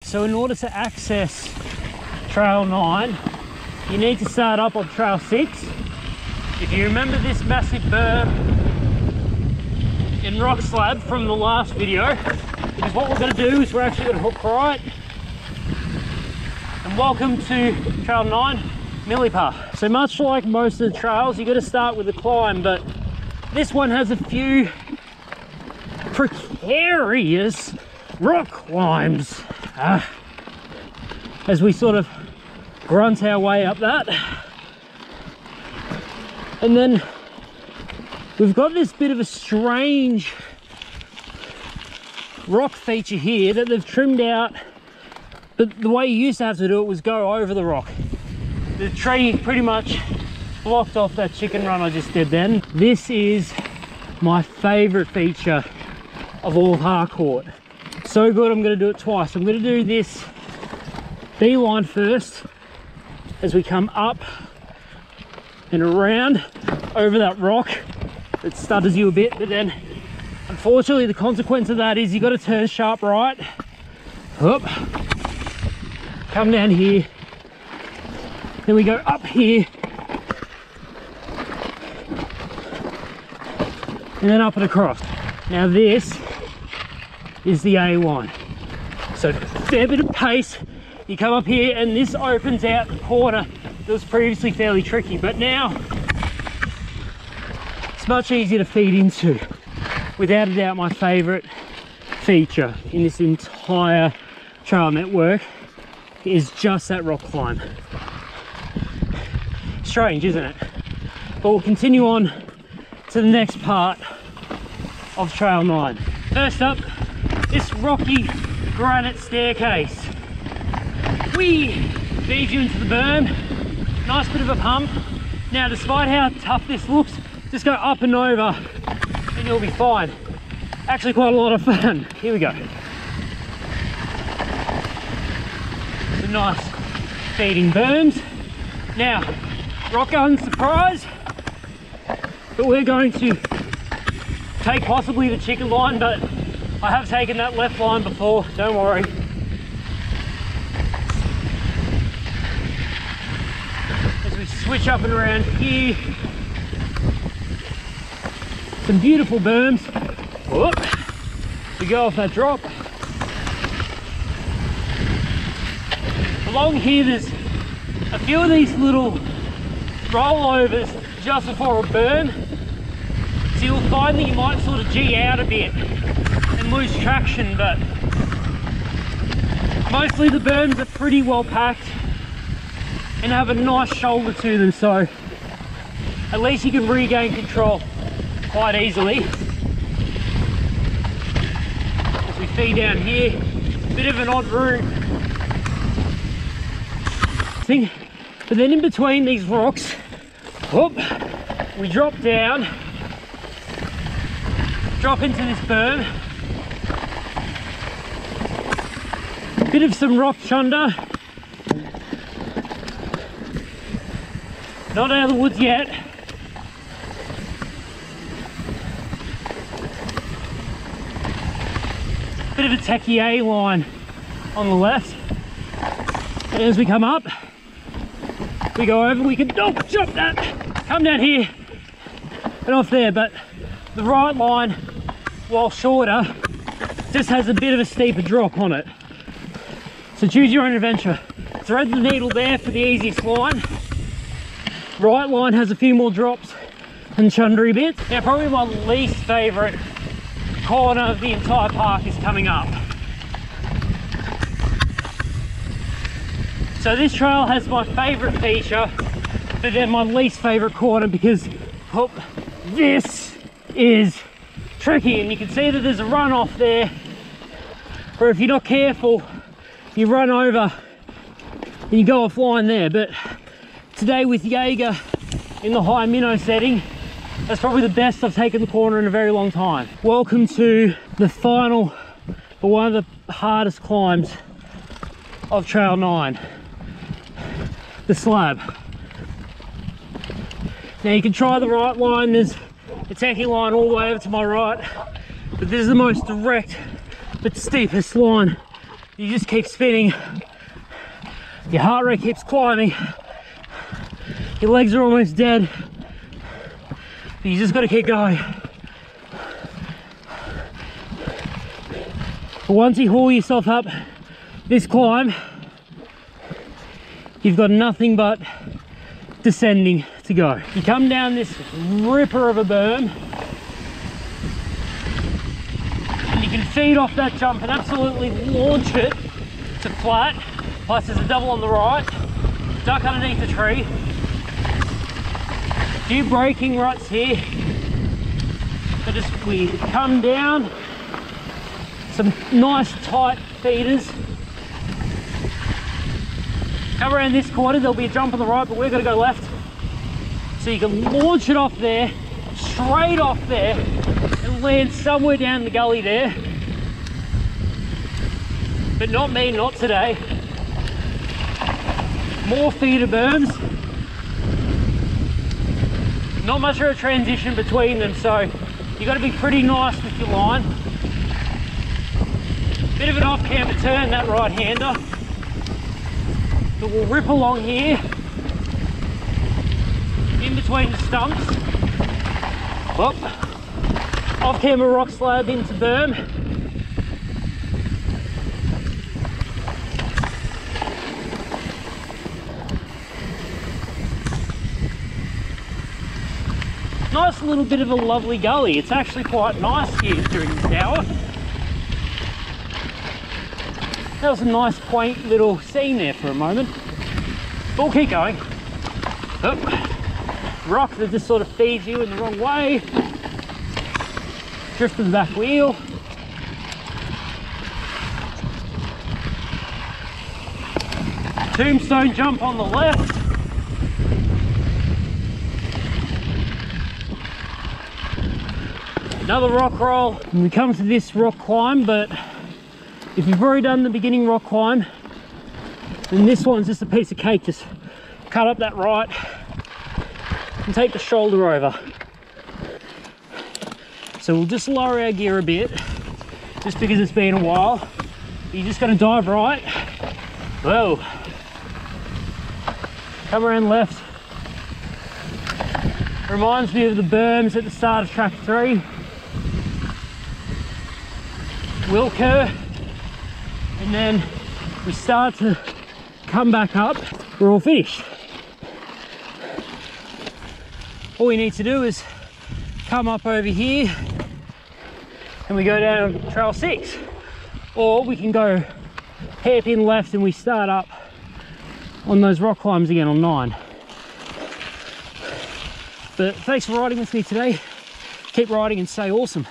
So in order to access Trail 9, you need to start up on Trail 6. If you remember this massive berm in rock slab from the last video, because what we're going to do is we're actually going to hook right. And welcome to Trail 9, Millipah. So much like most of the trails, you've got to start with the climb, but this one has a few precarious rock climbs as we sort of grunt our way up that. And then we've got this bit of a strange rock feature here that they've trimmed out, but the way you used to have to do it was go over the rock. The tree pretty much blocked off that chicken run I just did then. This is my favorite feature of all of Harcourt. So good, I'm going to do it twice. I'm going to do this beeline first as we come up and around over that rock that stutters you a bit, but then unfortunately the consequence of that is you got to turn sharp right, up, come down here, then we go up here, and then up and across. Now this is the A1, so fair bit of pace. You come up here and this opens out the corner that was previously fairly tricky, but now it's much easier to feed into. Without a doubt, my favorite feature in this entire trail network is just that rock climb. Strange, isn't it? But we'll continue on to the next part of Trail 9. First up, this rocky granite staircase. We feed you into the berm. Nice bit of a pump. Now, despite how tough this looks, just go up and over and you'll be fine. Actually quite a lot of fun. Here we go. Some nice feeding berms. Now, rock gun surprise, but we're going to take possibly the chicken line, but I have taken that left line before, don't worry. As we switch up and around here, some beautiful berms. Whoop. We go off that drop. Along here there's a few of these little rollovers just before a berm, so you'll find that you might sort of G out a bit and lose traction, but mostly the berms are pretty well packed and have a nice shoulder to them, so at least you can regain control quite easily. As we feed down here, bit of an odd route thing, but then in between these rocks, whoop, we drop down, drop into this berm, bit of some rock chunder, not out of the woods yet. Bit of a techie A line on the left, and as we come up, we go over, we can jump that, come down here and off there, but the right line, while shorter, just has a bit of a steeper drop on it. So choose your own adventure. Thread the needle there for the easiest line. Right line has a few more drops and chundery bits. Now probably my least favourite corner of the entire park is coming up. So this trail has my favourite feature, but then my least favourite corner, because this is tricky, and you can see that there's a runoff there where if you're not careful you run over and you go offline there. But today with Jaeger in the high minnow setting, that's probably the best I've taken the corner in a very long time. Welcome to the final, but one of the hardest climbs of Trail 9, the slab. Now you can try the right line, there's a techie line all the way over to my right, but this is the most direct but steepest line You just keep spinning. Your heart rate keeps climbing. Your legs are almost dead. But you just got to keep going. But once you haul yourself up this climb, you've got nothing but descending to go. You come down this ripper of a berm, and you can feed off that jump and absolutely launch it to flat. Plus there's a double on the right, duck underneath the tree. A few braking ruts here. So just we come down, some nice tight feeders. Come around this corner, there'll be a jump on the right, but we're gonna go left. So you can launch it off there, straight off there, and land somewhere down the gully there. But not me, not today. More feeder berms. Not much of a transition between them, so you got to be pretty nice with your line. Bit of an off-camber turn, that right-hander. But we'll rip along here, in between the stumps. Whoop. Off-camber rock slab into berm. Nice little bit of a lovely gully. It's actually quite nice here during this hour. That was a nice quaint little scene there for a moment. But we'll keep going. Oh. Rock that just sort of feeds you in the wrong way. Drift to the back wheel. Tombstone jump on the left. Another rock roll, and we come to this rock climb, but if you've already done the beginning rock climb, then this one's just a piece of cake. Just cut up that right and take the shoulder over. So we'll just lower our gear a bit, just because it's been a while. You're just gonna dive right. Whoa. Come around left. Reminds me of the berms at the start of track 3. Wilco, and then we start to come back up. We're all finished. All we need to do is come up over here and we go down trail 6, or we can go hairpin left and we start up on those rock climbs again on 9. But thanks for riding with me today. Keep riding and stay awesome.